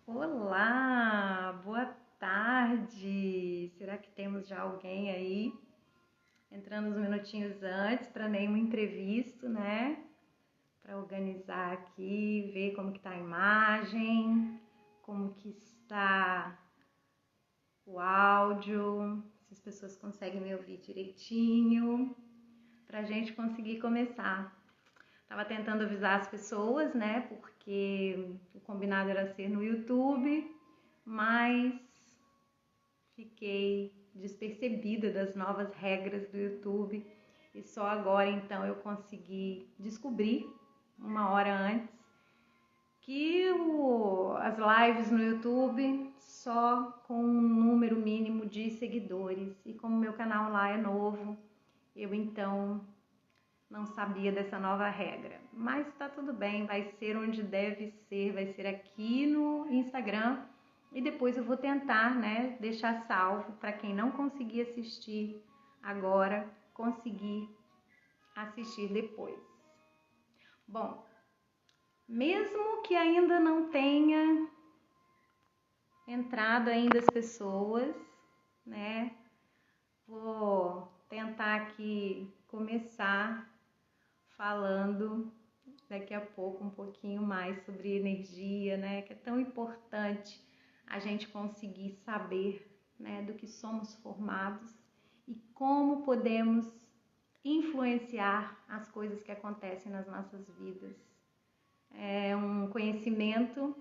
Olá, boa tarde. Será que temos já alguém aí entrando uns minutinhos antes para nenhum imprevisto, né? Para organizar aqui, ver como que tá a imagem, como que está o áudio, se as pessoas conseguem me ouvir direitinho, para a gente conseguir começar. Tava tentando avisar as pessoas, né? Porque o combinado era ser no YouTube, mas fiquei despercebida das novas regras do YouTube e só agora então eu consegui descobrir, uma hora antes, que as lives no YouTube só com um número mínimo de seguidores. E como meu canal lá é novo, eu então não sabia dessa nova regra, mas tá tudo bem, vai ser onde deve ser, vai ser aqui no Instagram e depois eu vou tentar, né, deixar salvo para quem não conseguir assistir agora, conseguir assistir depois. Bom, mesmo que ainda não tenha entrado ainda as pessoas, né, vou tentar aqui começar falando daqui a pouco um pouquinho mais sobre energia, né? Que é tão importante a gente conseguir saber, né, do que somos formados e como podemos influenciar as coisas que acontecem nas nossas vidas. É um conhecimento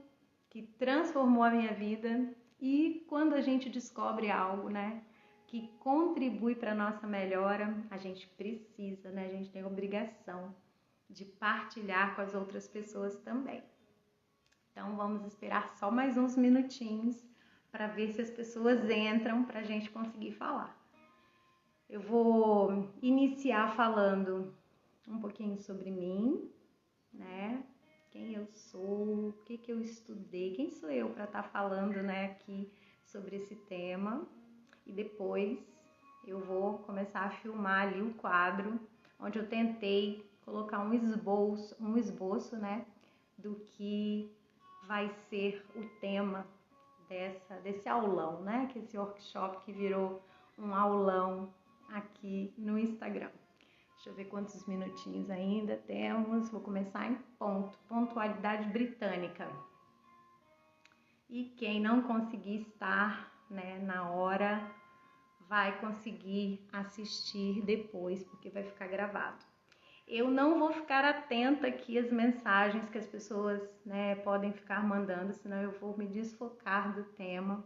que transformou a minha vida e quando a gente descobre algo, né, que contribui para a nossa melhora, a gente precisa, né? A gente tem a obrigação de partilhar com as outras pessoas também. Então vamos esperar só mais uns minutinhos para ver se as pessoas entram para a gente conseguir falar. Eu vou iniciar falando um pouquinho sobre mim, né? Quem eu sou, o que eu estudei, quem sou eu para estar falando, né, aqui sobre esse tema. E depois eu vou começar a filmar ali o quadro, onde eu tentei colocar um esboço, né, do que vai ser o tema desse aulão, né, que esse workshop que virou um aulão aqui no Instagram. Deixa eu ver quantos minutinhos ainda temos. Vou começar em pontualidade britânica. E quem não conseguir estar, né, na hora, vai conseguir assistir depois, porque vai ficar gravado. Eu não vou ficar atenta aqui às mensagens que as pessoas, né, podem ficar mandando, senão eu vou me desfocar do tema.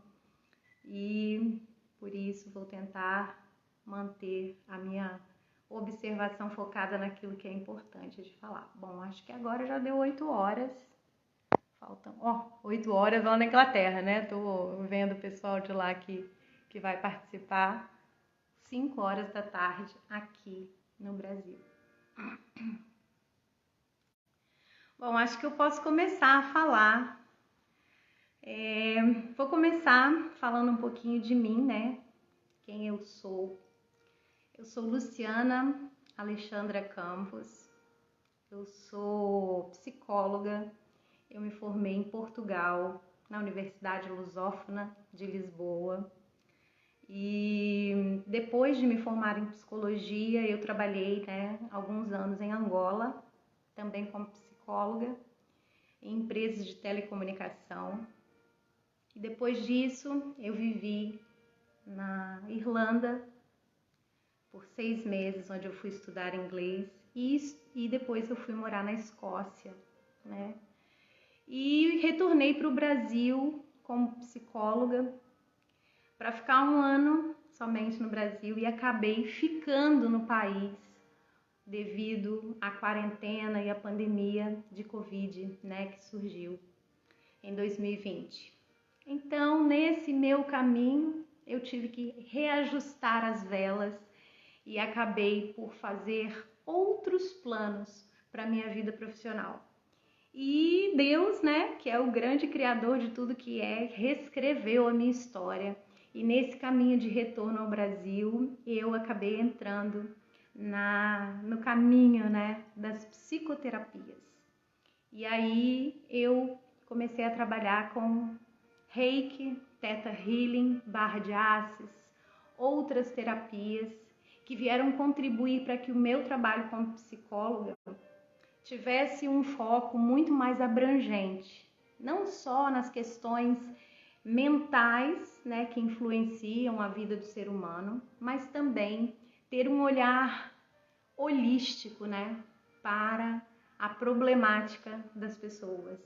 E por isso vou tentar manter a minha observação focada naquilo que é importante de falar. Bom, acho que agora já deu 8 horas. Faltam, 8 horas lá na Inglaterra, né? Tô vendo o pessoal de lá que vai participar. 5 horas da tarde aqui no Brasil. Bom, acho que eu posso começar a falar. Vou começar falando um pouquinho de mim, né? Quem eu sou. Eu sou Luciana Alexandra Campos. Eu sou psicóloga. Eu me formei em Portugal, na Universidade Lusófona de Lisboa. E depois de me formar em psicologia, eu trabalhei, né, alguns anos em Angola, também como psicóloga, em empresas de telecomunicação. E depois disso, eu vivi na Irlanda por 6 meses, onde eu fui estudar inglês, e depois eu fui morar na Escócia, né? E retornei para o Brasil como psicóloga para ficar 1 ano somente no Brasil e acabei ficando no país devido à quarentena e à pandemia de Covid, né, que surgiu em 2020. Então, nesse meu caminho, eu tive que reajustar as velas e acabei por fazer outros planos para minha vida profissional. E Deus, né, que é o grande criador de tudo que é, reescreveu a minha história. E nesse caminho de retorno ao Brasil, eu acabei entrando no caminho, né, das psicoterapias. E aí eu comecei a trabalhar com Reiki, Theta Healing, barra de Axis, outras terapias que vieram contribuir para que o meu trabalho como psicóloga tivesse um foco muito mais abrangente, não só nas questões mentais, né, que influenciam a vida do ser humano, mas também ter um olhar holístico, né, para a problemática das pessoas.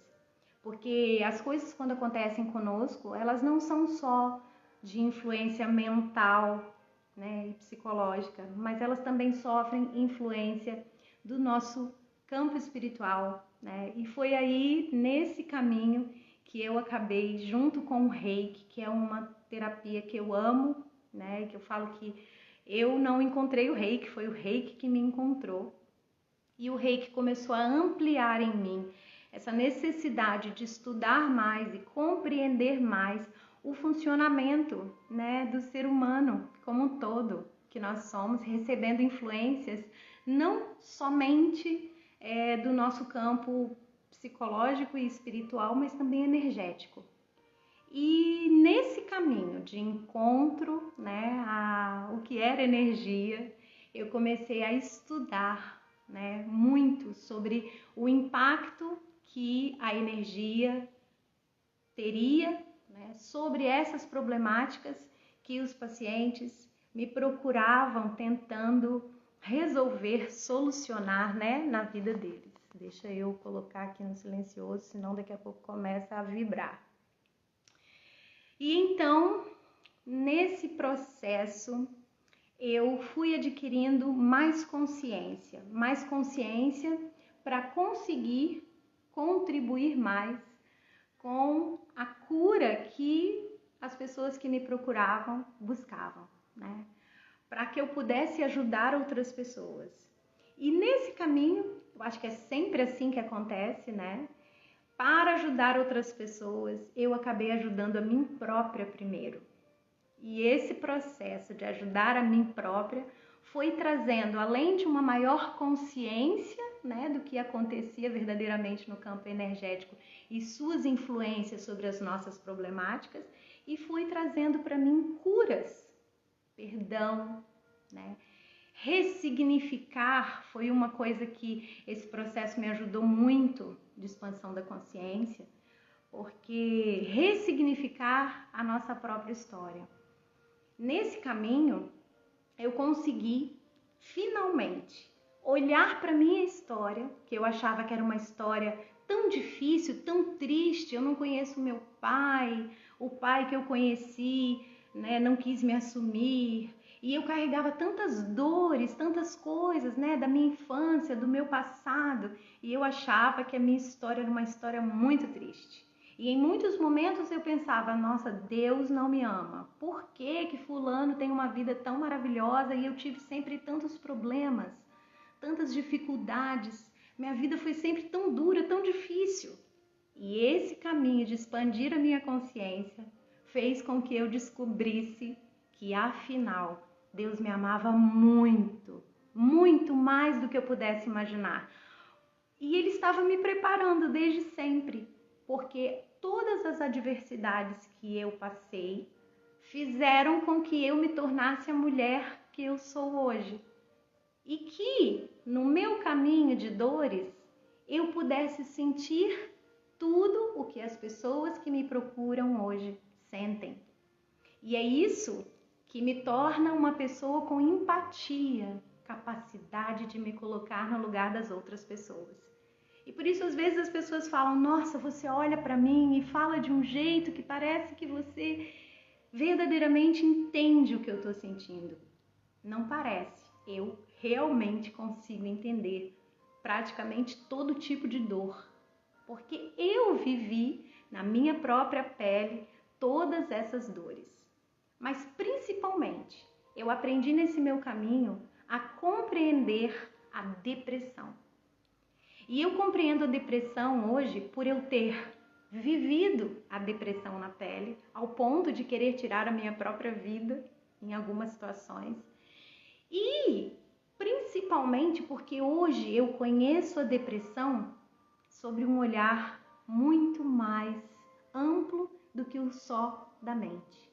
Porque as coisas, quando acontecem conosco, elas não são só de influência mental, né, e psicológica, mas elas também sofrem influência do nosso campo espiritual, né? E foi aí, nesse caminho, que eu acabei, junto com o Reiki, que é uma terapia que eu amo, né? Que eu falo que eu não encontrei o Reiki, foi o Reiki que me encontrou. E o Reiki começou a ampliar em mim essa necessidade de estudar mais e compreender mais o funcionamento, né, do ser humano como um todo, que nós somos, recebendo influências não somente do nosso campo psicológico e espiritual, mas também energético. E nesse caminho de encontro, né, o que era energia, eu comecei a estudar, né, muito sobre o impacto que a energia teria, né, sobre essas problemáticas que os pacientes me procuravam tentando resolver, solucionar, né, na vida deles. Deixa eu colocar aqui no silencioso, senão daqui a pouco começa a vibrar. E então, nesse processo, eu fui adquirindo mais consciência para conseguir contribuir mais com a cura que as pessoas que me procuravam buscavam, né? Para que eu pudesse ajudar outras pessoas. E nesse caminho, eu acho que é sempre assim que acontece, né? Para ajudar outras pessoas, eu acabei ajudando a mim própria primeiro. E esse processo de ajudar a mim própria foi trazendo, além de uma maior consciência, né, do que acontecia verdadeiramente no campo energético e suas influências sobre as nossas problemáticas, e foi trazendo para mim curas, perdão, né? Ressignificar foi uma coisa que esse processo me ajudou muito, de expansão da consciência, porque ressignificar a nossa própria história. Nesse caminho, eu consegui finalmente olhar para minha história, que eu achava que era uma história tão difícil, tão triste. Eu não conheço meu pai, o pai que eu conheci, né, não quis me assumir. E eu carregava tantas dores, tantas coisas, né, da minha infância, do meu passado. E eu achava que a minha história era uma história muito triste. E em muitos momentos eu pensava, nossa, Deus não me ama. Por que fulano tem uma vida tão maravilhosa e eu tive sempre tantos problemas, tantas dificuldades? Minha vida foi sempre tão dura, tão difícil. E esse caminho de expandir a minha consciência fez com que eu descobrisse que, afinal, Deus me amava muito, muito mais do que eu pudesse imaginar. E Ele estava me preparando desde sempre, porque todas as adversidades que eu passei fizeram com que eu me tornasse a mulher que eu sou hoje. E que, no meu caminho de dores, eu pudesse sentir tudo o que as pessoas que me procuram hoje sentem. E é isso que me torna uma pessoa com empatia, capacidade de me colocar no lugar das outras pessoas. E por isso, às vezes, as pessoas falam, nossa, você olha para mim e fala de um jeito que parece que você verdadeiramente entende o que eu estou sentindo. Não parece. Eu realmente consigo entender praticamente todo tipo de dor. Porque eu vivi na minha própria pele todas essas dores. Mas, principalmente, eu aprendi nesse meu caminho a compreender a depressão. E eu compreendo a depressão hoje por eu ter vivido a depressão na pele, ao ponto de querer tirar a minha própria vida em algumas situações. E principalmente porque hoje eu conheço a depressão sobre um olhar muito mais amplo do que nível só da mente.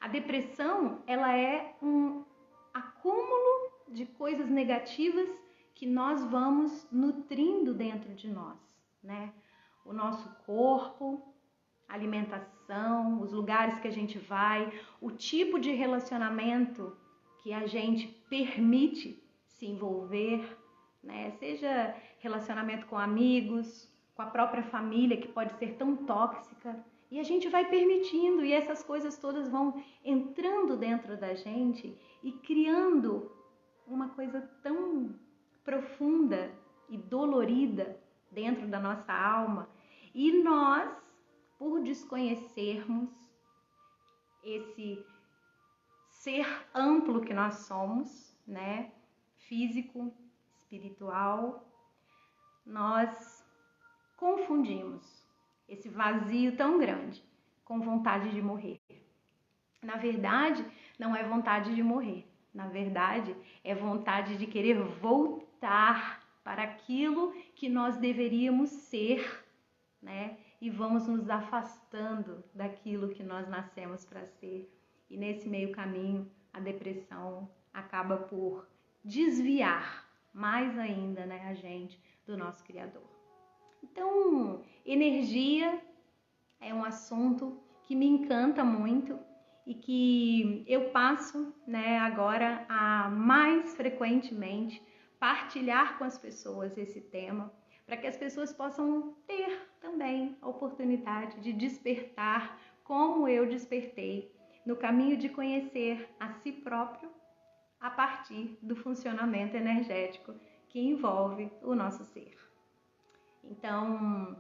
A depressão, ela é um acúmulo de coisas negativas que nós vamos nutrindo dentro de nós, né? O nosso corpo, a alimentação, os lugares que a gente vai, o tipo de relacionamento que a gente permite se envolver, né? Seja relacionamento com amigos, com a própria família, que pode ser tão tóxica, e a gente vai permitindo, e essas coisas todas vão entrando dentro da gente e criando uma coisa tão profunda e dolorida dentro da nossa alma. E nós, por desconhecermos esse ser amplo que nós somos, né, físico, espiritual, nós confundimos esse vazio tão grande com vontade de morrer. Na verdade, não é vontade de morrer. Na verdade, é vontade de querer voltar para aquilo que nós deveríamos ser, né? E vamos nos afastando daquilo que nós nascemos para ser. E nesse meio caminho, a depressão acaba por desviar mais ainda, né, a gente do nosso Criador. Então, energia é um assunto que me encanta muito e que eu passo, né, agora a mais frequentemente partilhar com as pessoas esse tema, para que as pessoas possam ter também a oportunidade de despertar como eu despertei no caminho de conhecer a si próprio a partir do funcionamento energético que envolve o nosso ser. Então,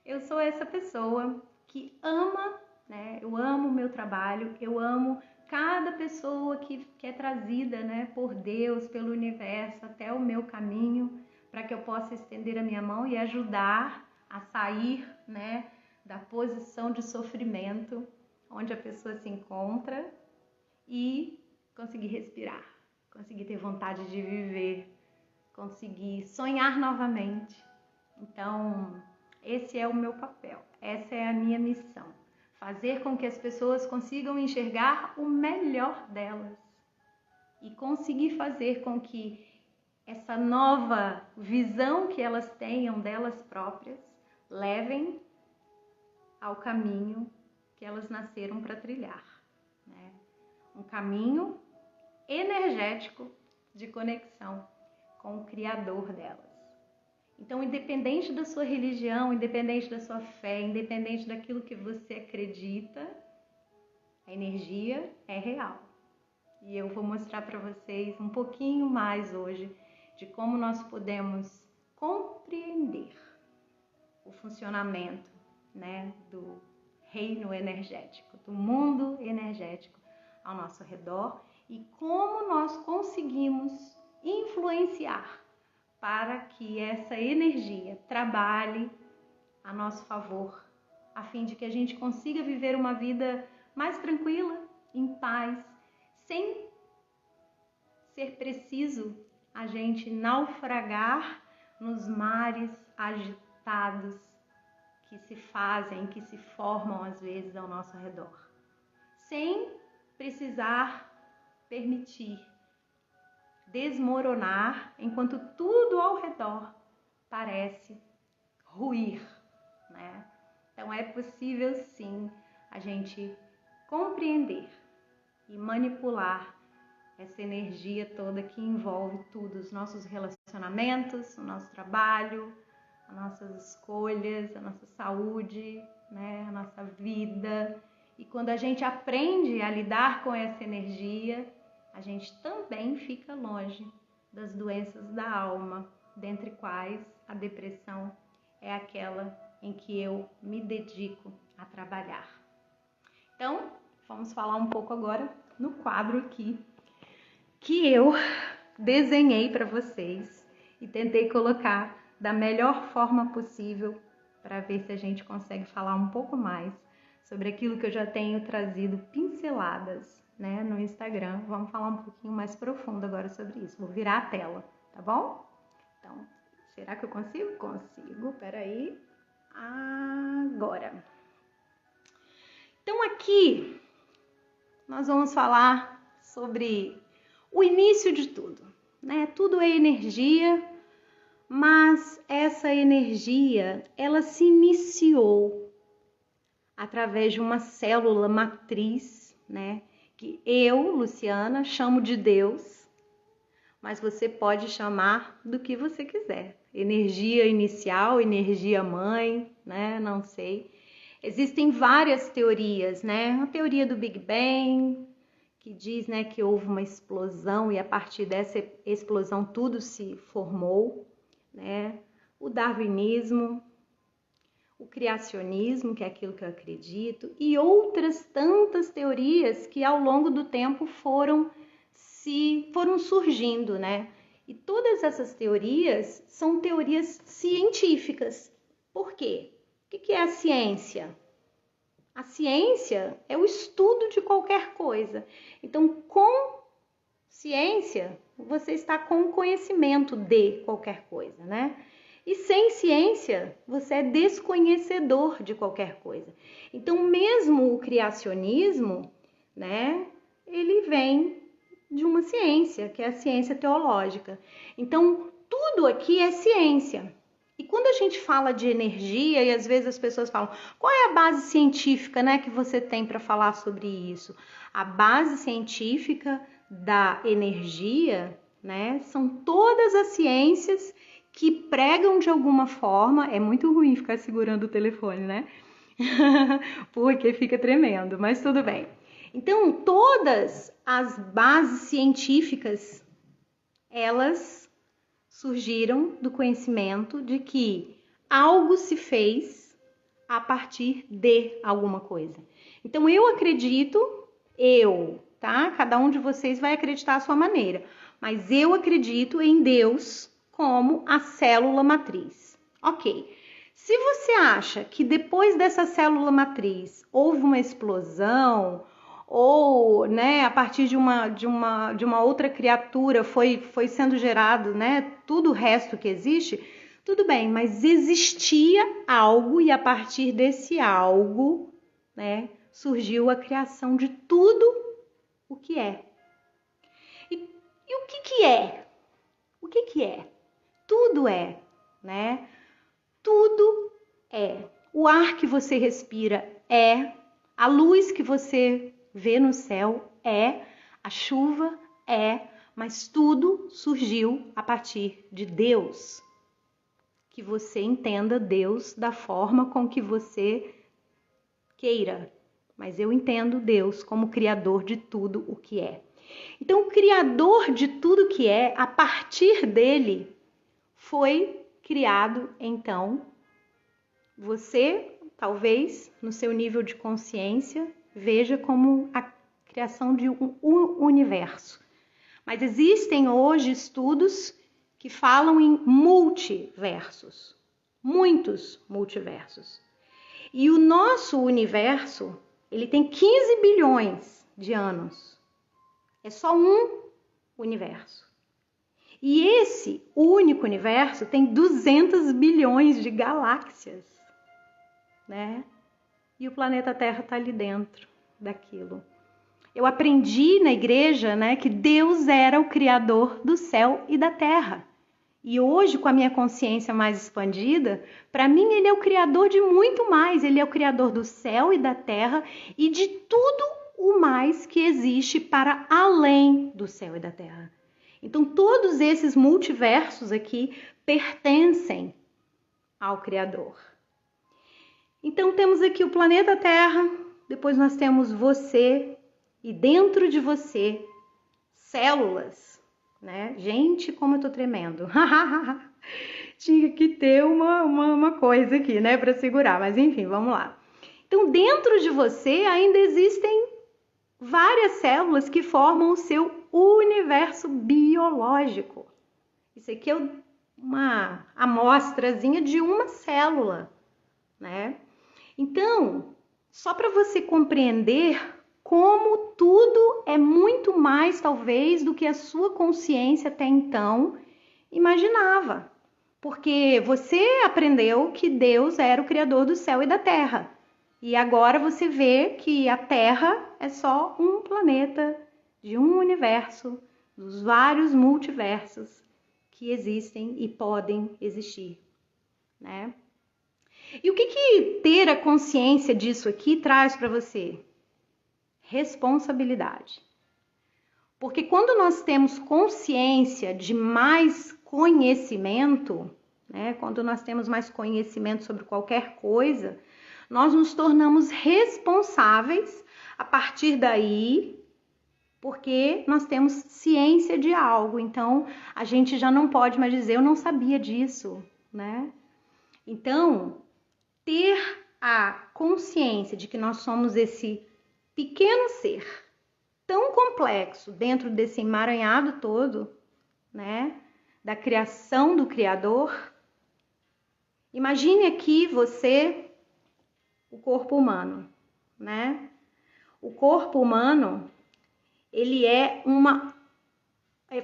eu sou essa pessoa que ama, né? Eu amo o meu trabalho, eu amo cada pessoa que é trazida, né, por Deus, pelo universo, até o meu caminho, para que eu possa estender a minha mão e ajudar a sair, né, da posição de sofrimento onde a pessoa se encontra e conseguir respirar, conseguir ter vontade de viver, conseguir sonhar novamente. Então, esse é o meu papel, essa é a minha missão. Fazer com que as pessoas consigam enxergar o melhor delas e conseguir fazer com que essa nova visão que elas tenham delas próprias levem ao caminho que elas nasceram para trilhar, né? Um caminho energético de conexão com o Criador delas. Então, independente da sua religião, independente da sua fé, independente daquilo que você acredita, a energia é real. E eu vou mostrar para vocês um pouquinho mais hoje de como nós podemos compreender o funcionamento, né, do reino energético, do mundo energético ao nosso redor e como nós conseguimos influenciar para que essa energia trabalhe a nosso favor, a fim de que a gente consiga viver uma vida mais tranquila, em paz, sem ser preciso a gente naufragar nos mares agitados que se fazem, que se formam às vezes ao nosso redor, sem precisar permitir desmoronar enquanto tudo ao redor parece ruir, né? Então é possível sim a gente compreender e manipular essa energia toda que envolve tudo, os nossos relacionamentos, o nosso trabalho, as nossas escolhas, a nossa saúde, né? A nossa vida. E quando a gente aprende a lidar com essa energia, a gente também fica longe das doenças da alma, dentre quais a depressão é aquela em que eu me dedico a trabalhar. Então, vamos falar um pouco agora no quadro aqui que eu desenhei para vocês e tentei colocar da melhor forma possível para ver se a gente consegue falar um pouco mais sobre aquilo que eu já tenho trazido pinceladas, né, no Instagram. Vamos falar um pouquinho mais profundo agora sobre isso. Vou virar a tela, tá bom? Então, será que eu consigo? Consigo, peraí. Agora. Então aqui nós vamos falar sobre o início de tudo, né? Tudo é energia, mas essa energia, ela se iniciou através de uma célula matriz, né? Que eu, Luciana, chamo de Deus, mas você pode chamar do que você quiser. Energia inicial, energia mãe, né? Não sei. Existem várias teorias, né? A teoria do Big Bang, que diz, né, que houve uma explosão e a partir dessa explosão tudo se formou, né? O darwinismo, o criacionismo, que é aquilo que eu acredito, e outras tantas teorias que ao longo do tempo foram surgindo, né? E todas essas teorias são teorias científicas. Por quê? O que é a ciência? A ciência é o estudo de qualquer coisa. Então, com ciência, você está com conhecimento de qualquer coisa, né? E sem ciência, você é desconhecedor de qualquer coisa. Então, mesmo o criacionismo, né, ele vem de uma ciência, que é a ciência teológica. Então, tudo aqui é ciência. E quando a gente fala de energia, e às vezes as pessoas falam, qual é a base científica, né, que você tem para falar sobre isso? A base científica da energia, né, são todas as ciências que pregam de alguma forma. É muito ruim ficar segurando o telefone, né? Porque fica tremendo, mas tudo bem. Então, todas as bases científicas, elas surgiram do conhecimento de que algo se fez a partir de alguma coisa. Então, eu acredito, tá? Cada um de vocês vai acreditar à sua maneira, mas eu acredito em Deus como a célula matriz. Ok. Se você acha que depois dessa célula matriz houve uma explosão, ou, né, a partir de uma outra criatura foi sendo gerado, né, tudo o resto que existe, tudo bem, mas existia algo e a partir desse algo, né, surgiu a criação de tudo o que é. E o que é? O que é? Tudo é, né? Tudo é. O ar que você respira é, a luz que você vê no céu é, a chuva é, mas tudo surgiu a partir de Deus. Que você entenda Deus da forma com que você queira, mas eu entendo Deus como criador de tudo o que é. Então, o criador de tudo que é, a partir dele, foi criado, então, você, talvez, no seu nível de consciência, veja como a criação de um universo. Mas existem hoje estudos que falam em multiversos, muitos multiversos. E o nosso universo, ele tem 15 bilhões de anos. É só um universo. E esse único universo tem 200 bilhões de galáxias, né? E o planeta Terra está ali dentro daquilo. Eu aprendi na igreja, né, que Deus era o criador do céu e da terra. E hoje, com a minha consciência mais expandida, para mim ele é o criador de muito mais. Ele é o criador do céu e da terra e de tudo o mais que existe para além do céu e da terra. Então, todos esses multiversos aqui pertencem ao Criador. Então, temos aqui o planeta Terra, depois nós temos você e dentro de você, células, né? Gente, como eu tô tremendo. Tinha que ter uma coisa aqui, né, para segurar, mas enfim, vamos lá. Então, dentro de você ainda existem várias células que formam o seu universo biológico. Isso aqui é uma amostrazinha de uma célula, né? Então, só para você compreender como tudo é muito mais, talvez, do que a sua consciência até então imaginava. Porque você aprendeu que Deus era o criador do céu e da terra. E agora você vê que a Terra é só um planeta de um universo, dos vários multiversos que existem e podem existir, né? E o que ter a consciência disso aqui traz para você? Responsabilidade. Porque quando nós temos consciência de mais conhecimento, né, quando nós temos mais conhecimento sobre qualquer coisa, nós nos tornamos responsáveis a partir daí, porque nós temos ciência de algo. Então, a gente já não pode mais dizer, eu não sabia disso, né? Então, ter a consciência de que nós somos esse pequeno ser tão complexo dentro desse emaranhado todo, né, da criação do Criador. Imagine aqui você, o corpo humano, né? O corpo humano, ele é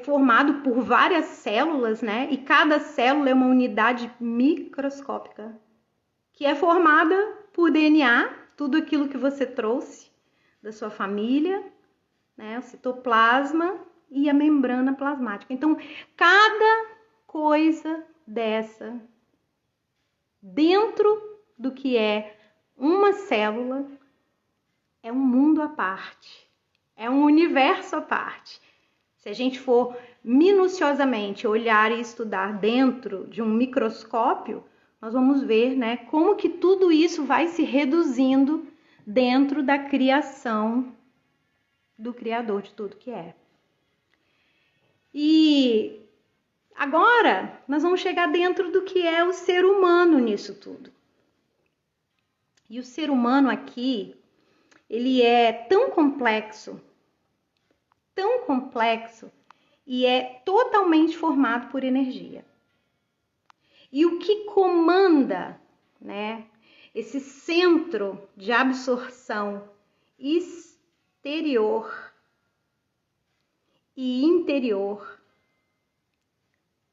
formado por várias células, né? E cada célula é uma unidade microscópica, que é formada por DNA, tudo aquilo que você trouxe da sua família, né? O citoplasma e a membrana plasmática. Então, cada coisa dessa, dentro do que é uma célula, é um mundo à parte, é um universo à parte. Se a gente for minuciosamente olhar e estudar dentro de um microscópio, nós vamos ver, né, como que tudo isso vai se reduzindo dentro da criação do Criador de tudo que é. E agora nós vamos chegar dentro do que é o ser humano nisso tudo. E o ser humano aqui, ele é tão complexo e é totalmente formado por energia. E o que comanda, né, esse centro de absorção exterior e interior,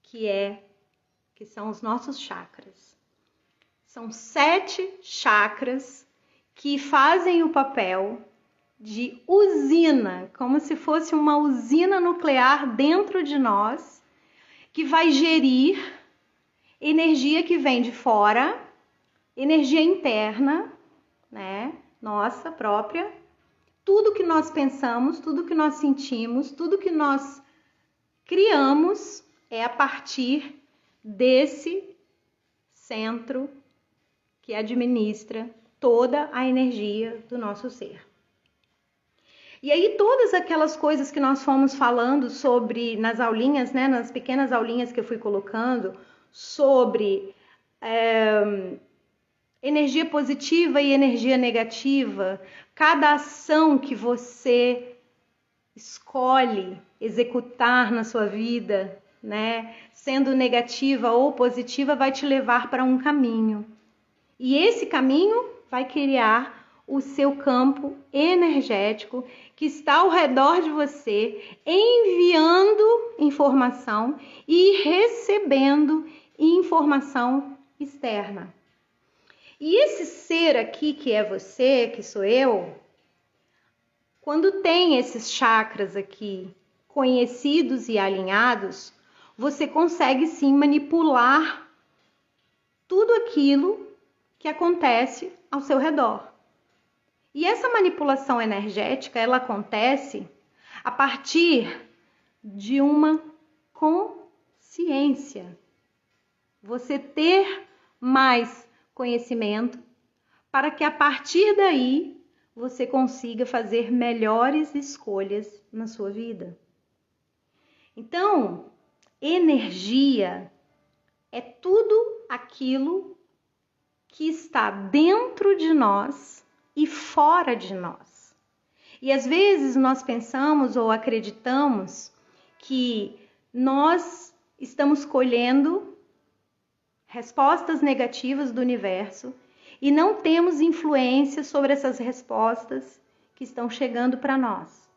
que são os nossos chakras. São 7 chakras que fazem o papel de usina, como se fosse uma usina nuclear dentro de nós, que vai gerir energia que vem de fora, energia interna, né, nossa própria, tudo que nós pensamos, tudo que nós sentimos, tudo que nós criamos é a partir desse centro que administra toda a energia do nosso ser. E aí todas aquelas coisas que nós fomos falando sobre nas aulinhas, né, nas pequenas aulinhas que eu fui colocando, sobre energia positiva e energia negativa, cada ação que você escolhe executar na sua vida, né, sendo negativa ou positiva, vai te levar para um caminho. E esse caminho vai criar o seu campo energético que está ao redor de você, enviando informação e recebendo informação externa. E esse ser aqui que é você, que sou eu, quando tem esses chakras aqui conhecidos e alinhados, você consegue sim manipular tudo aquilo que acontece ao seu redor. E essa manipulação energética, ela acontece a partir de uma consciência. Você ter mais conhecimento para que a partir daí você consiga fazer melhores escolhas na sua vida. Então, energia é tudo aquilo que está dentro de nós e fora de nós. E às vezes nós pensamos ou acreditamos que nós estamos colhendo respostas negativas do universo e não temos influência sobre essas respostas que estão chegando para nós.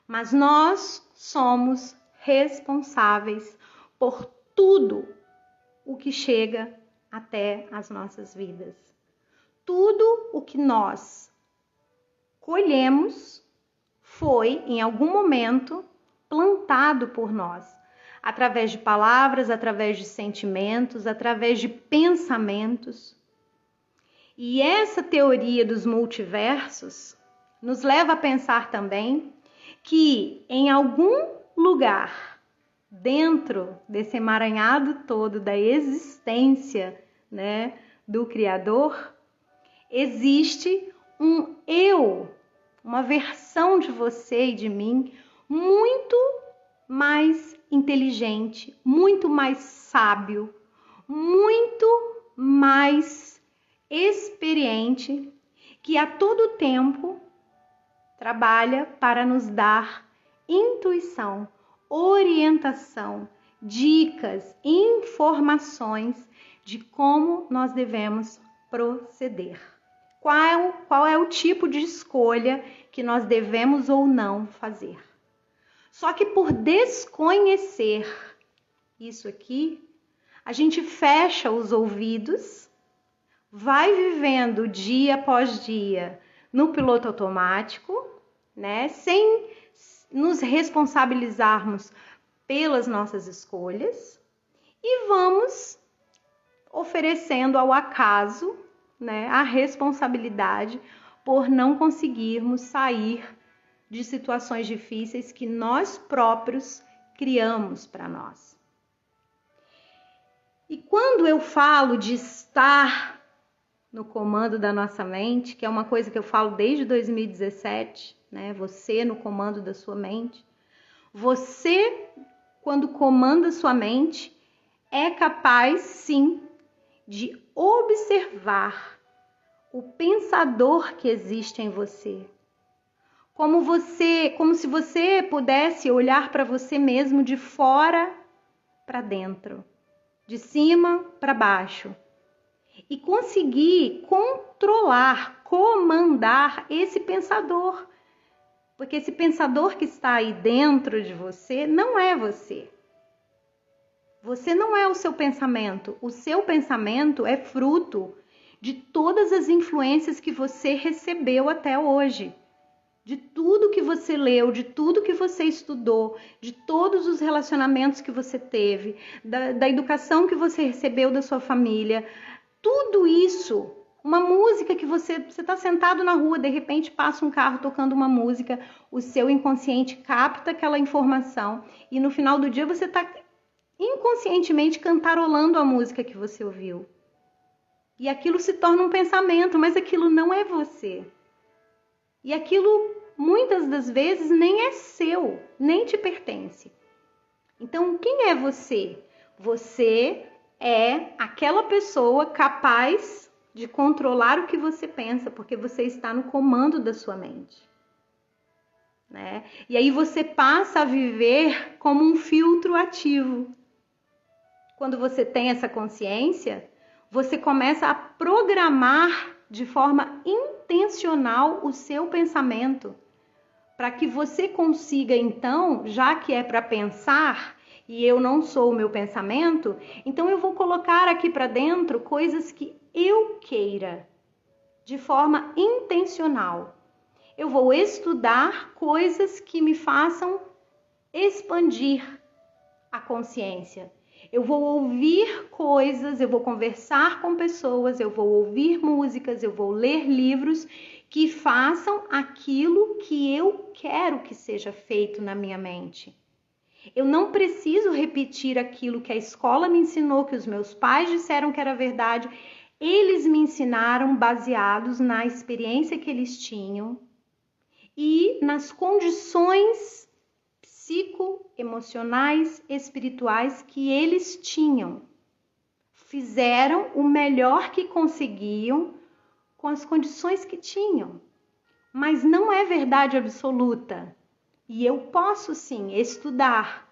Mas nós somos responsáveis por tudo o que chega até as nossas vidas. tudo o que nós colhemos foi, em algum momento, plantado por nós, através de palavras, através de sentimentos, através de pensamentos. E essa teoria dos multiversos nos leva a pensar também que em algum lugar dentro desse emaranhado todo da existência, né, do Criador, existe um eu, uma versão de você e de mim muito mais inteligente, muito mais sábio, muito mais experiente, que a todo tempo trabalha para nos dar intuição, orientação, dicas, informações de como nós devemos proceder. Qual é o tipo de escolha que nós devemos ou não fazer. Só que por desconhecer isso aqui, a gente fecha os ouvidos, vai vivendo dia após dia no piloto automático, né? Sem nos responsabilizarmos pelas nossas escolhas e vamos oferecendo ao acaso, né, a responsabilidade por não conseguirmos sair de situações difíceis que nós próprios criamos para nós. E quando eu falo de estar no comando da nossa mente, que é uma coisa que eu falo desde 2017, né? Você no comando da sua mente. Você, quando comanda sua mente, é capaz, sim, de observar o pensador que existe em você. Como se você pudesse olhar para você mesmo de fora para dentro, de cima para baixo, e conseguir controlar, comandar esse pensador. Porque esse pensador que está aí dentro de você não é você. Você não é o seu pensamento. O seu pensamento é fruto de todas as influências que você recebeu até hoje. De tudo que você leu, de tudo que você estudou, de todos os relacionamentos que você teve, da educação que você recebeu da sua família. Tudo isso, uma música que você está sentado na rua, de repente passa um carro tocando uma música, o seu inconsciente capta aquela informação e no final do dia você está inconscientemente cantarolando a música que você ouviu. E aquilo se torna um pensamento, mas aquilo não é você. E aquilo, muitas das vezes, nem é seu, nem te pertence. Então, quem é você? Você é aquela pessoa capaz de controlar o que você pensa, porque você está no comando da sua mente. Né? E aí você passa a viver como um filtro ativo. Quando você tem essa consciência, você começa a programar de forma intencional o seu pensamento, para que você consiga, então, já que é para pensar, e eu não sou o meu pensamento, então eu vou colocar aqui para dentro coisas que eu queira, de forma intencional. Eu vou estudar coisas que me façam expandir a consciência. Eu vou ouvir coisas, eu vou conversar com pessoas, eu vou ouvir músicas, eu vou ler livros que façam aquilo que eu quero que seja feito na minha mente. Eu não preciso repetir aquilo que a escola me ensinou, que os meus pais disseram que era verdade. Eles me ensinaram baseados na experiência que eles tinham e nas condições psicoemocionais, espirituais que eles tinham. Fizeram o melhor que conseguiam com as condições que tinham. Mas não é verdade absoluta. E eu posso sim estudar,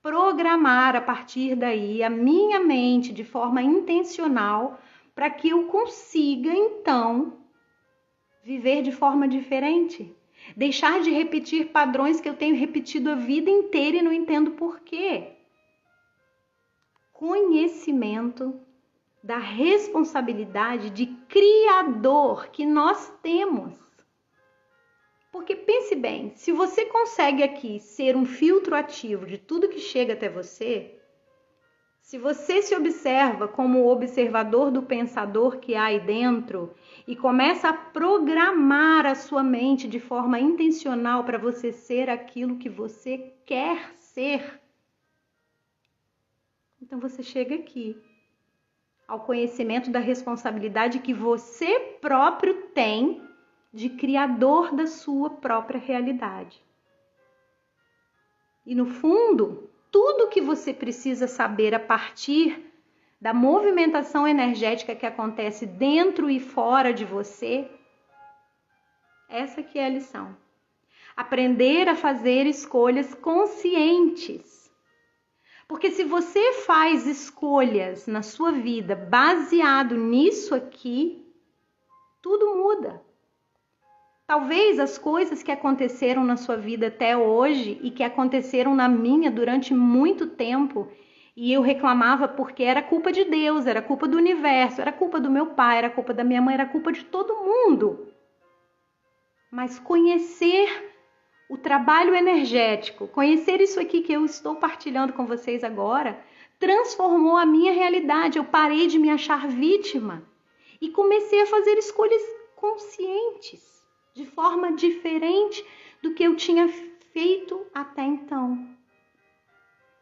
programar a partir daí a minha mente de forma intencional para que eu consiga então viver de forma diferente. Deixar de repetir padrões que eu tenho repetido a vida inteira e não entendo por quê. Conhecimento da responsabilidade de criador que nós temos. Porque pense bem, se você consegue aqui ser um filtro ativo de tudo que chega até você, se você se observa como o observador do pensador que há aí dentro e começa a programar a sua mente de forma intencional para você ser aquilo que você quer ser, então você chega aqui ao conhecimento da responsabilidade que você próprio tem de criador da sua própria realidade. E no fundo, tudo que você precisa saber a partir da movimentação energética que acontece dentro e fora de você, essa que é a lição. Aprender a fazer escolhas conscientes. Porque se você faz escolhas na sua vida baseado nisso aqui, tudo muda. Talvez as coisas que aconteceram na sua vida até hoje e que aconteceram na minha durante muito tempo, e eu reclamava porque era culpa de Deus, era culpa do universo, era culpa do meu pai, era culpa da minha mãe, era culpa de todo mundo. Mas conhecer o trabalho energético, conhecer isso aqui que eu estou partilhando com vocês agora, transformou a minha realidade. Eu parei de me achar vítima e comecei a fazer escolhas conscientes, de forma diferente do que eu tinha feito até então.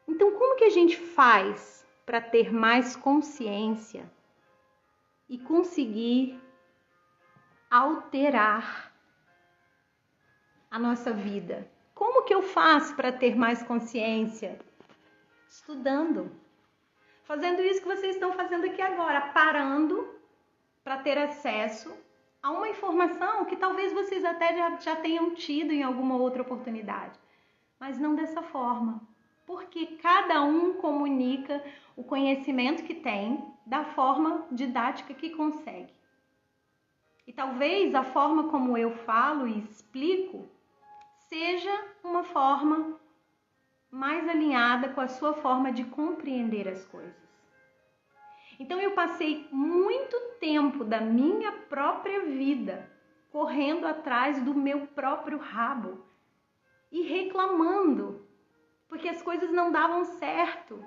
Então, como que a gente faz para ter mais consciência e conseguir alterar a nossa vida? Como que eu faço para ter mais consciência? Estudando. Fazendo isso que vocês estão fazendo aqui agora, parando para ter acesso a uma informação que talvez vocês até já tenham tido em alguma outra oportunidade, mas não dessa forma. Porque cada um comunica o conhecimento que tem da forma didática que consegue. E talvez a forma como eu falo e explico seja uma forma mais alinhada com a sua forma de compreender as coisas. Então eu passei muito tempo da minha própria vida correndo atrás do meu próprio rabo e reclamando porque as coisas não davam certo,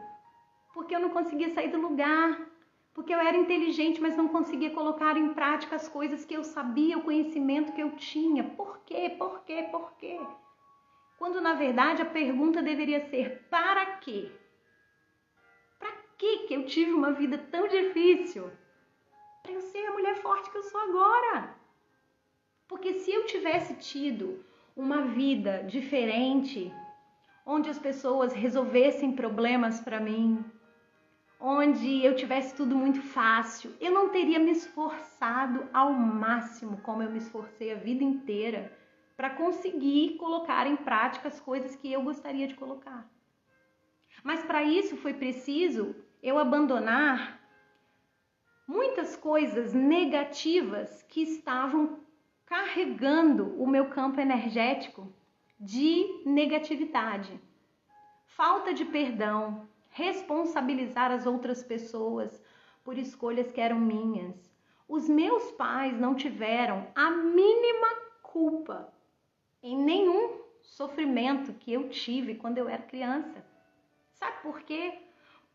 porque eu não conseguia sair do lugar, porque eu era inteligente, mas não conseguia colocar em prática as coisas que eu sabia, o conhecimento que eu tinha. Por quê? Por quê? Por quê? Quando, na verdade, a pergunta deveria ser: para quê? Para que eu tive uma vida tão difícil? Para eu ser a mulher forte que eu sou agora. Porque se eu tivesse tido uma vida diferente, onde as pessoas resolvessem problemas para mim, onde eu tivesse tudo muito fácil, eu não teria me esforçado ao máximo como eu me esforcei a vida inteira para conseguir colocar em prática as coisas que eu gostaria de colocar. Mas para isso foi preciso eu abandonar muitas coisas negativas que estavam carregando o meu campo energético de negatividade. Falta de perdão, responsabilizar as outras pessoas por escolhas que eram minhas. Os meus pais não tiveram a mínima culpa em nenhum sofrimento que eu tive quando eu era criança. Sabe por quê?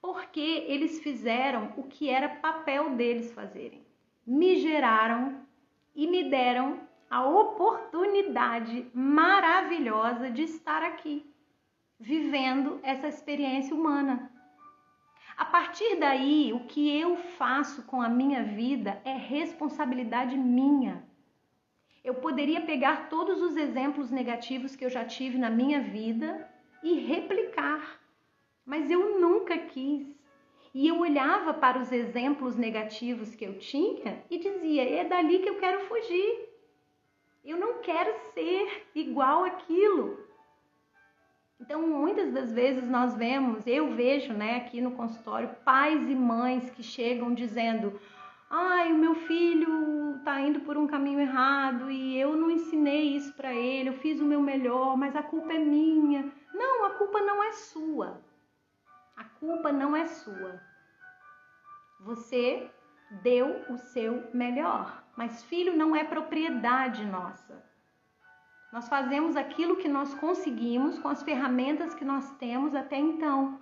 Porque eles fizeram o que era papel deles fazerem. Me geraram e me deram a oportunidade maravilhosa de estar aqui, vivendo essa experiência humana. A partir daí, o que eu faço com a minha vida é responsabilidade minha. Eu poderia pegar todos os exemplos negativos que eu já tive na minha vida e replicar, mas eu nunca quis. E eu olhava para os exemplos negativos que eu tinha e dizia: é dali que eu quero fugir. Eu não quero ser igual àquilo. Então, muitas das vezes eu vejo, aqui no consultório, pais e mães que chegam dizendo: ai, o meu filho está indo por um caminho errado e eu não ensinei isso para ele, eu fiz o meu melhor, mas a culpa é minha. Não, a culpa não é sua. A culpa não é sua. Você deu o seu melhor, mas filho não é propriedade nossa. Nós fazemos aquilo que nós conseguimos com as ferramentas que nós temos até então.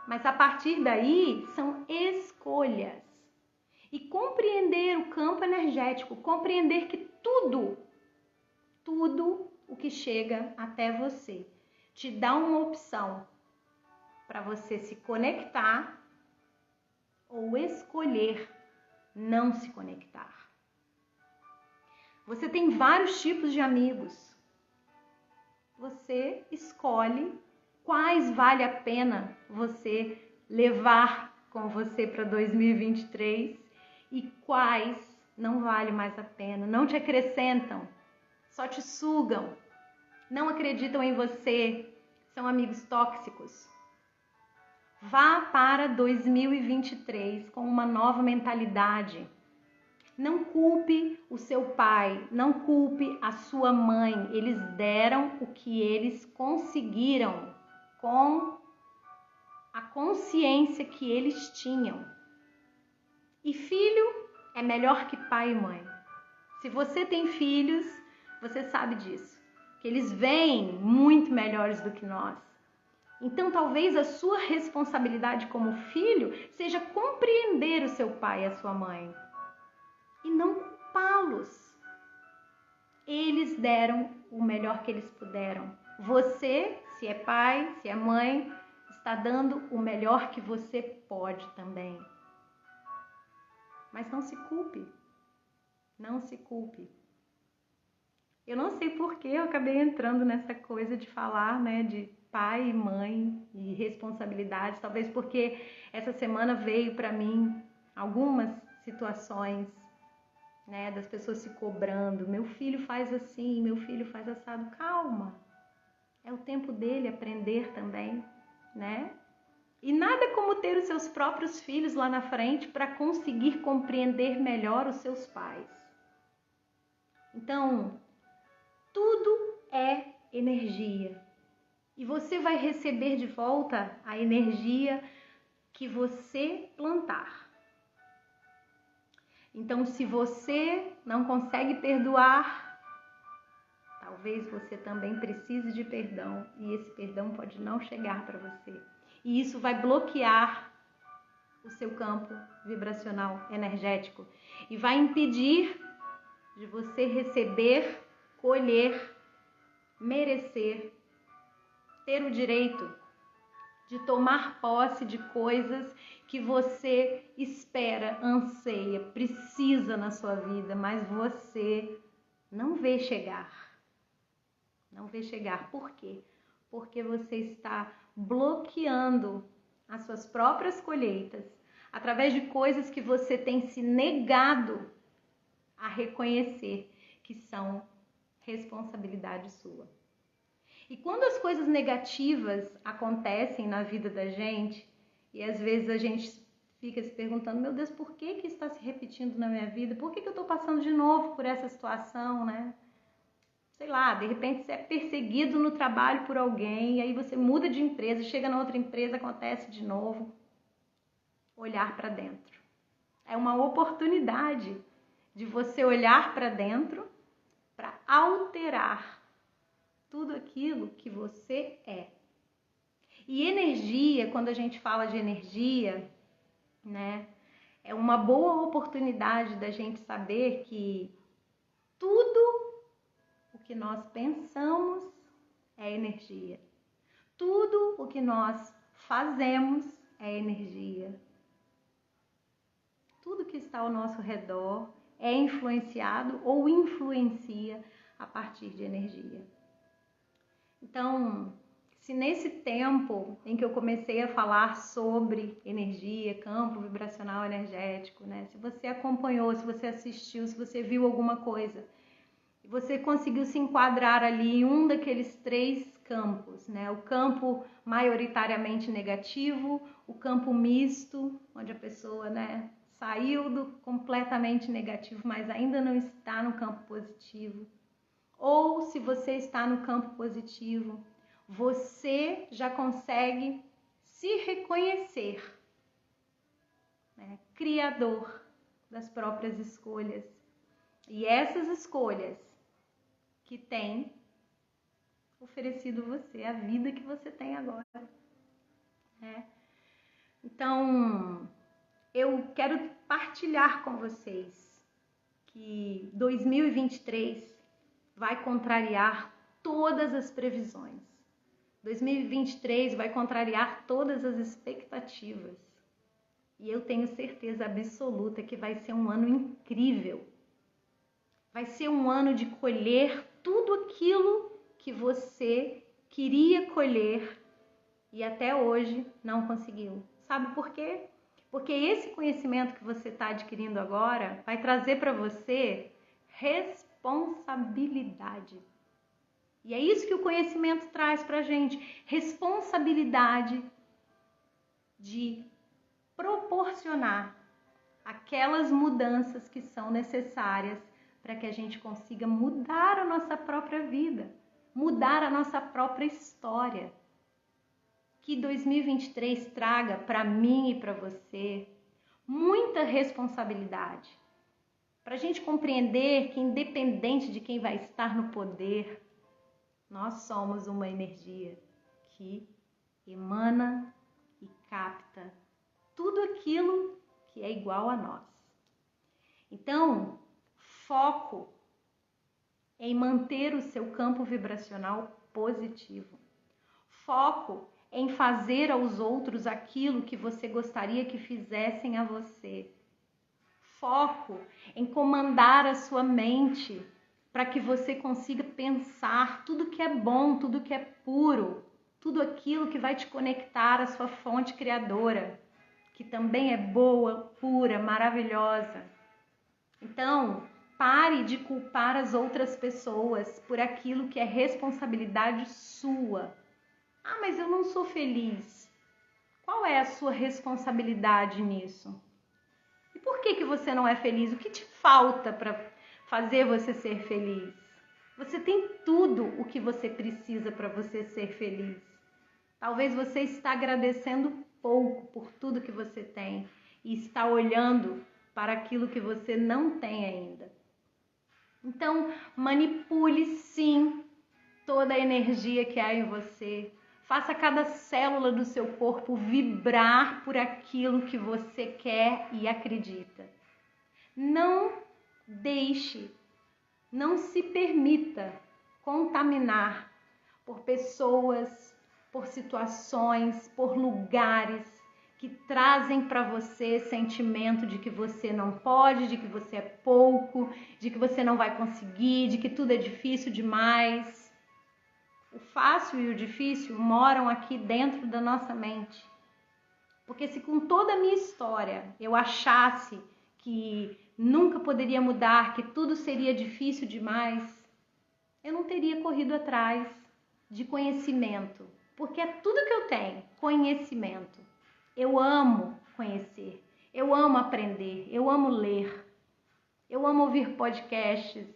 Mas a partir daí são escolhas. E compreender o campo energético, compreender que tudo o que chega até você te dá uma opção para você se conectar ou escolher não se conectar. Você tem vários tipos de amigos. Você escolhe quais vale a pena você levar com você para 2023 e quais não vale mais a pena, não te acrescentam, só te sugam, não acreditam em você, são amigos tóxicos. Vá para 2023 com uma nova mentalidade. Não culpe o seu pai, não culpe a sua mãe. Eles deram o que eles conseguiram com a consciência que eles tinham. E filho é melhor que pai e mãe. Se você tem filhos, você sabe disso, que eles vêm muito melhores do que nós. Então, talvez a sua responsabilidade como filho seja compreender o seu pai e a sua mãe e não culpá-los. Eles deram o melhor que eles puderam. Você, se é pai, se é mãe, está dando o melhor que você pode também. Mas não se culpe. Não se culpe. Eu não sei por que eu acabei entrando nessa coisa de falar, né, de pai e mãe e responsabilidades. Talvez porque essa semana veio para mim algumas situações, né, das pessoas se cobrando. Meu filho faz assim, meu filho faz assado. Calma. É o tempo dele aprender também, né? E nada como ter os seus próprios filhos lá na frente para conseguir compreender melhor os seus pais. Então, tudo é energia. E você vai receber de volta a energia que você plantar. Então, se você não consegue perdoar, talvez você também precise de perdão. E esse perdão pode não chegar para você. E isso vai bloquear o seu campo vibracional energético. E vai impedir de você receber, colher, merecer, ter o direito de tomar posse de coisas que você espera, anseia, precisa na sua vida, mas você não vê chegar. Não vê chegar. Por quê? Porque você está bloqueando as suas próprias colheitas através de coisas que você tem se negado a reconhecer que são responsabilidade sua. E quando as coisas negativas acontecem na vida da gente, e às vezes a gente fica se perguntando, meu Deus, por que está se repetindo na minha vida? Por que eu estou passando de novo por essa situação, né? Sei lá, de repente você é perseguido no trabalho por alguém, e aí você muda de empresa, chega na outra empresa, acontece de novo. Olhar para dentro. É uma oportunidade de você olhar para dentro para alterar tudo aquilo que você é. E energia, quando a gente fala de energia, né, é uma boa oportunidade da gente saber que tudo o que nós pensamos é energia. Tudo o que nós fazemos é energia. Tudo que está ao nosso redor é influenciado ou influencia a partir de energia. Então, se nesse tempo em que eu comecei a falar sobre energia, campo vibracional energético, né? Se você acompanhou, se você assistiu, se você viu alguma coisa, e você conseguiu se enquadrar ali em um daqueles 3 campos, né? O campo maioritariamente negativo, o campo misto, onde a pessoa, né, saiu do completamente negativo, mas ainda não está no campo positivo. Ou se você está no campo positivo, você já consegue se reconhecer, né? Criador das próprias escolhas. E essas escolhas que tem oferecido você, a vida que você tem agora, né? Então, eu quero partilhar com vocês que 2023 vai contrariar todas as previsões. 2023 vai contrariar todas as expectativas. E eu tenho certeza absoluta que vai ser um ano incrível. Vai ser um ano de colher tudo aquilo que você queria colher e até hoje não conseguiu. Sabe por quê? Porque esse conhecimento que você está adquirindo agora vai trazer para você responsabilidade. E é isso que o conhecimento traz para a gente. Responsabilidade de proporcionar aquelas mudanças que são necessárias para que a gente consiga mudar a nossa própria vida, mudar a nossa própria história. Que 2023 traga para mim e para você muita responsabilidade, para a gente compreender que independente de quem vai estar no poder, nós somos uma energia que emana e capta tudo aquilo que é igual a nós. Então, foco em manter o seu campo vibracional positivo. Foco em fazer aos outros aquilo que você gostaria que fizessem a você. Foco em comandar a sua mente para que você consiga pensar tudo que é bom, tudo que é puro, tudo aquilo que vai te conectar à sua fonte criadora, que também é boa, pura, maravilhosa. Então, pare de culpar as outras pessoas por aquilo que é responsabilidade sua. Ah, mas eu não sou feliz. Qual é a sua responsabilidade nisso? E por que você não é feliz? O que te falta para fazer você ser feliz? Você tem tudo o que você precisa para você ser feliz. Talvez você está agradecendo pouco por tudo que você tem e está olhando para aquilo que você não tem ainda. Então, manipule sim toda a energia que há em você. Faça cada célula do seu corpo vibrar por aquilo que você quer e acredita. Não deixe, não se permita contaminar por pessoas, por situações, por lugares que trazem para você sentimento de que você não pode, de que você é pouco, de que você não vai conseguir, de que tudo é difícil demais. O fácil e o difícil moram aqui dentro da nossa mente. Porque se com toda a minha história eu achasse que nunca poderia mudar, que tudo seria difícil demais, eu não teria corrido atrás de conhecimento. Porque é tudo que eu tenho, conhecimento. Eu amo conhecer, eu amo aprender, eu amo ler, eu amo ouvir podcasts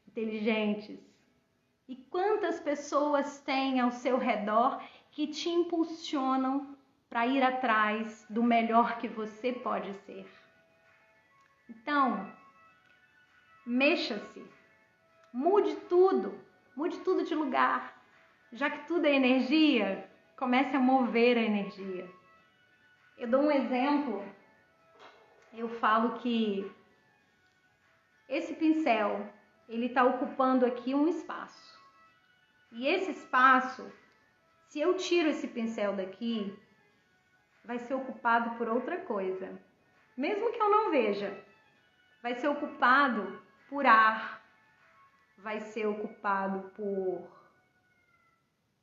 inteligentes. E quantas pessoas tem ao seu redor que te impulsionam para ir atrás do melhor que você pode ser? Então, mexa-se, mude tudo de lugar. Já que tudo é energia, comece a mover a energia. Eu dou um exemplo, eu falo que esse pincel, ele está ocupando aqui um espaço. E esse espaço, se eu tiro esse pincel daqui, vai ser ocupado por outra coisa. Mesmo que eu não veja, vai ser ocupado por ar, vai ser ocupado por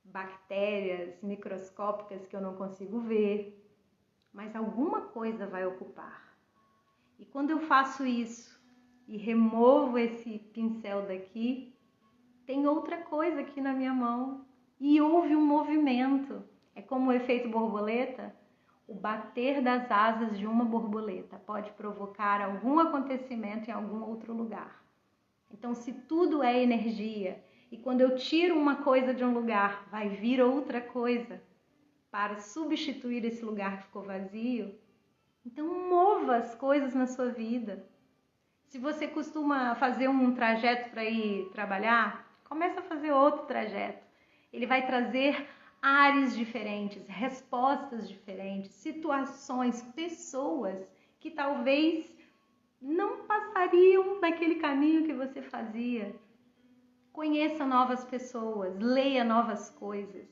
bactérias microscópicas que eu não consigo ver, mas alguma coisa vai ocupar. E quando eu faço isso e removo esse pincel daqui, tem outra coisa aqui na minha mão e houve um movimento. É como o efeito borboleta. O bater das asas de uma borboleta pode provocar algum acontecimento em algum outro lugar. Então, se tudo é energia e quando eu tiro uma coisa de um lugar, vai vir outra coisa para substituir esse lugar que ficou vazio, Então, mova as coisas na sua vida. Se você costuma fazer um trajeto para ir trabalhar, começa a fazer outro trajeto. Ele vai trazer ares diferentes, respostas diferentes, situações, pessoas que talvez não passariam naquele caminho que você fazia. Conheça novas pessoas, leia novas coisas.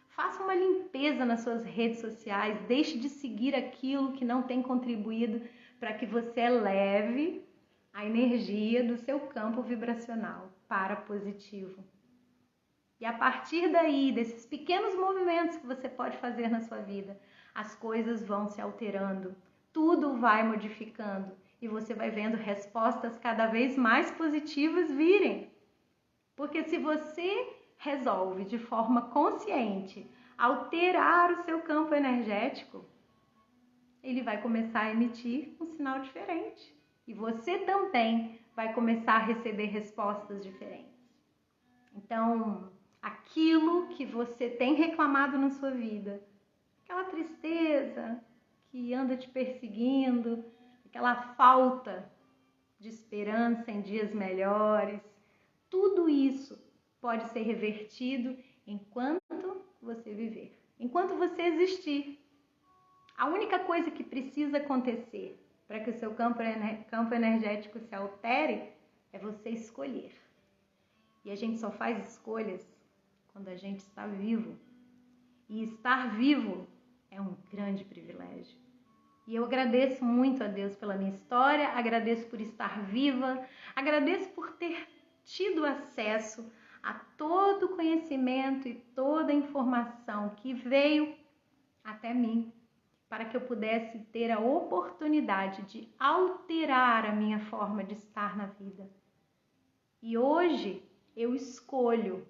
Faça uma limpeza nas suas redes sociais, deixe de seguir aquilo que não tem contribuído para que você eleve a energia do seu campo vibracional para positivo. E a partir daí, desses pequenos movimentos que você pode fazer na sua vida, as coisas vão se alterando, tudo vai modificando e você vai vendo respostas cada vez mais positivas virem. Porque se você resolve de forma consciente alterar o seu campo energético, ele vai começar a emitir um sinal diferente. E você também vai começar a receber respostas diferentes. Então, aquilo que você tem reclamado na sua vida, aquela tristeza que anda te perseguindo, aquela falta de esperança em dias melhores, tudo isso pode ser revertido enquanto você viver, enquanto você existir. A única coisa que precisa acontecer para que o seu campo energético se altere é você escolher. E a gente só faz escolhas quando a gente está vivo. E estar vivo é um grande privilégio. E eu agradeço muito a Deus pela minha história, agradeço por estar viva, agradeço por ter tido acesso a todo o conhecimento e toda a informação que veio até mim, para que eu pudesse ter a oportunidade de alterar a minha forma de estar na vida. E hoje eu escolho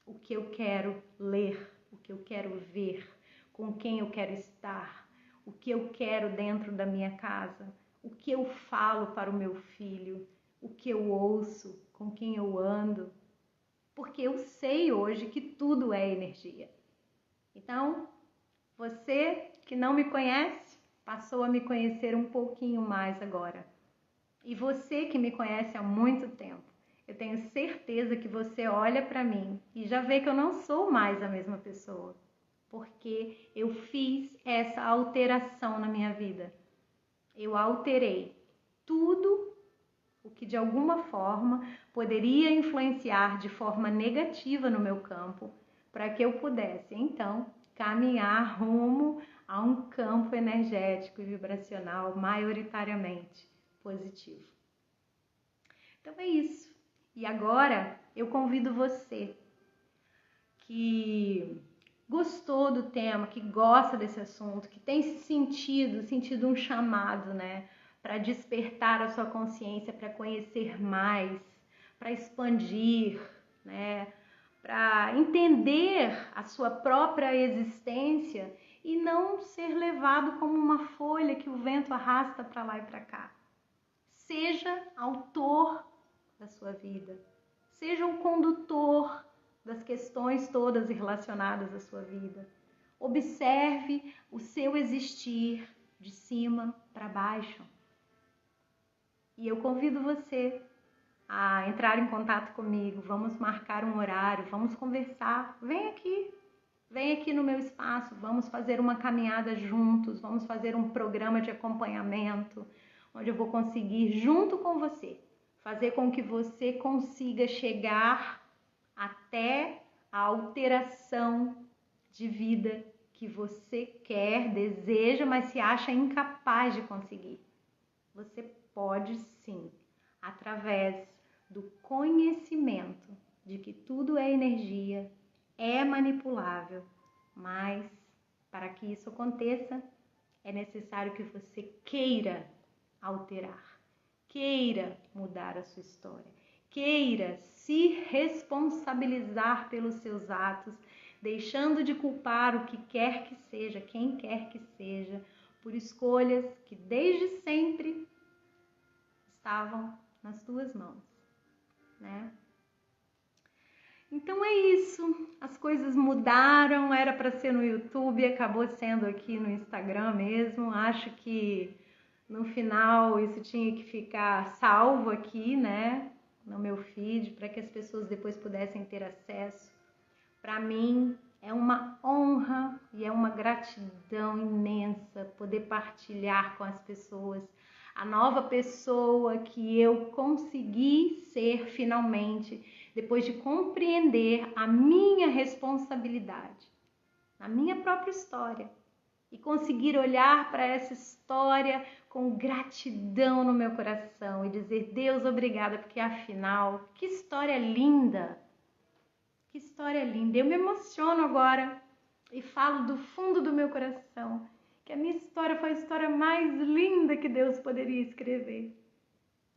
o que eu quero ler, o que eu quero ver, com quem eu quero estar, o que eu quero dentro da minha casa, o que eu falo para o meu filho, o que eu ouço, com quem eu ando, porque eu sei hoje que tudo é energia. Então, você que não me conhece, passou a me conhecer um pouquinho mais agora. E você que me conhece há muito tempo, eu tenho certeza que você olha para mim e já vê que eu não sou mais a mesma pessoa, porque eu fiz essa alteração na minha vida. Eu alterei tudo o que de alguma forma poderia influenciar de forma negativa no meu campo, para que eu pudesse então caminhar rumo a um campo energético e vibracional maioritariamente positivo. Então é isso. E agora eu convido você que gostou do tema, que gosta desse assunto, que tem se sentido um chamado, né, para despertar a sua consciência, para conhecer mais, para expandir, né, para entender a sua própria existência e não ser levado como uma folha que o vento arrasta para lá e para cá. Seja autor da sua vida, seja o condutor das questões todas relacionadas à sua vida. Observe o seu existir de cima para baixo. E eu convido você a entrar em contato comigo, vamos marcar um horário, vamos conversar. Vem aqui no meu espaço, vamos fazer uma caminhada juntos, vamos fazer um programa de acompanhamento, onde eu vou conseguir, junto com você, fazer com que você consiga chegar até a alteração de vida que você quer, deseja, mas se acha incapaz de conseguir. Você pode sim, através do conhecimento de que tudo é energia, é manipulável, mas para que isso aconteça, é necessário que você queira alterar, queira mudar a sua história, queira se responsabilizar pelos seus atos, deixando de culpar o que quer que seja, quem quer que seja, por escolhas que desde sempre estavam nas tuas mãos, né? Então é isso, as coisas mudaram, era para ser no YouTube, acabou sendo aqui no Instagram mesmo. Acho que no final isso tinha que ficar salvo aqui, né, no meu feed, para que as pessoas depois pudessem ter acesso. Para mim é uma honra e é uma gratidão imensa poder partilhar com as pessoas a nova pessoa que eu consegui ser finalmente, depois de compreender a minha responsabilidade, a minha própria história, e conseguir olhar para essa história com gratidão no meu coração e dizer: Deus, obrigada, porque afinal, que história linda! Que história linda! Eu me emociono agora e falo do fundo do meu coração que a minha história foi a história mais linda que Deus poderia escrever.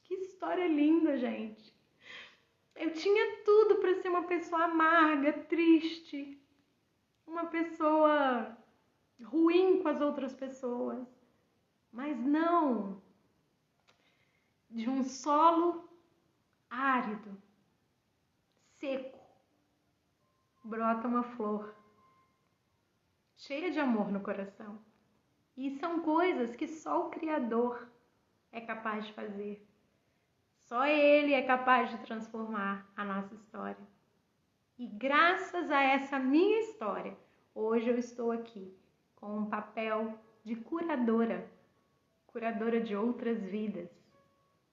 Que história linda, gente! Eu tinha tudo para ser uma pessoa amarga, triste, uma pessoa ruim com as outras pessoas, mas não. De um solo árido, seco, brota uma flor cheia de amor no coração. E são coisas que só o Criador é capaz de fazer. Só Ele é capaz de transformar a nossa história. E graças a essa minha história, hoje eu estou aqui com um papel de curadora de outras vidas.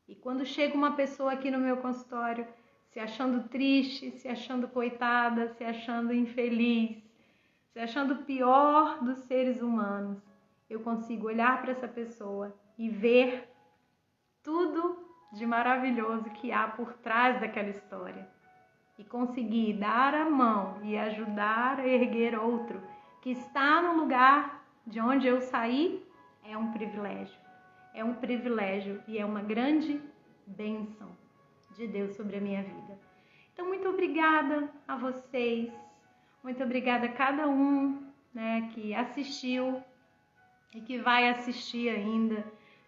E quando chega uma pessoa aqui no meu consultório se achando triste, se achando coitada, se achando infeliz, se achando o pior dos seres humanos, eu consigo olhar para essa pessoa e ver tudo de maravilhoso que há por trás daquela história. E conseguir dar a mão e ajudar a erguer outro que está no lugar de onde eu saí é um privilégio. É um privilégio e é uma grande bênção de Deus sobre a minha vida. Então, muito obrigada a vocês, muito obrigada a cada um, né, que assistiu e que vai assistir ainda,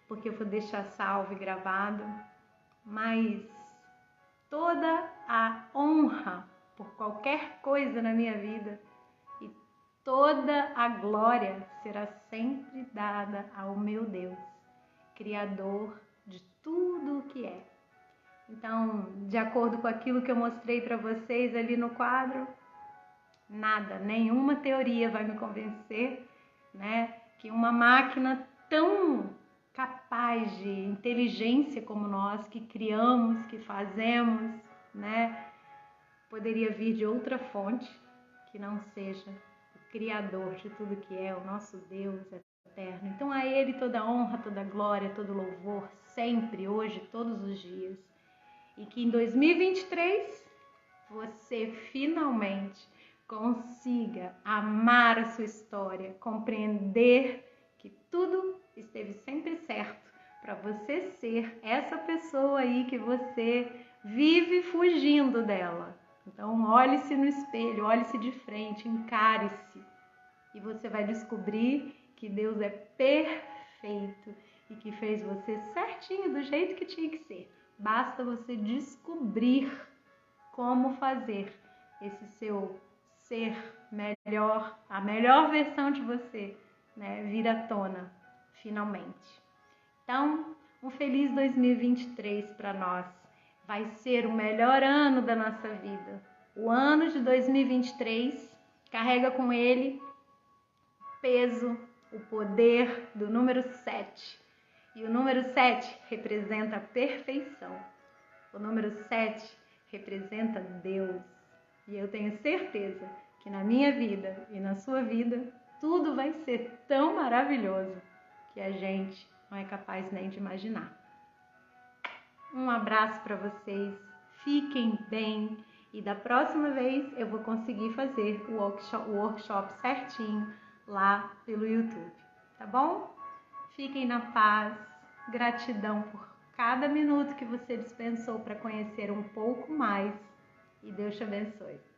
porque eu vou deixar salvo e gravado, mas toda a honra por qualquer coisa na minha vida e toda a glória será sempre dada ao meu Deus, Criador de tudo o que é. Então, de acordo com aquilo que eu mostrei para vocês ali no quadro, nada, nenhuma teoria vai me convencer, né, que uma máquina tão capaz de inteligência como nós, que criamos, que fazemos, né, poderia vir de outra fonte que não seja o Criador de tudo que é, o nosso Deus eterno. Então a Ele toda a honra, toda a glória, todo louvor, sempre, hoje, todos os dias. E que em 2023 você finalmente consiga amar a sua história, compreender que tudo esteve sempre certo para você ser essa pessoa aí que você vive fugindo dela. Então olhe-se no espelho, olhe-se de frente, encare-se e você vai descobrir que Deus é perfeito e que fez você certinho do jeito que tinha que ser. Basta você descobrir como fazer esse seu ser melhor, a melhor versão de você, né, vir à tona, finalmente. Então, um feliz 2023 para nós. Vai ser o melhor ano da nossa vida. O ano de 2023 carrega com ele o peso, o poder do número 7. E o número 7 representa a perfeição. O número 7 representa Deus. E eu tenho certeza que na minha vida e na sua vida, tudo vai ser tão maravilhoso que a gente não é capaz nem de imaginar. Um abraço para vocês, fiquem bem e da próxima vez eu vou conseguir fazer o workshop certinho lá pelo YouTube, tá bom? Fiquem na paz, gratidão por cada minuto que você dispensou para conhecer um pouco mais e Deus te abençoe.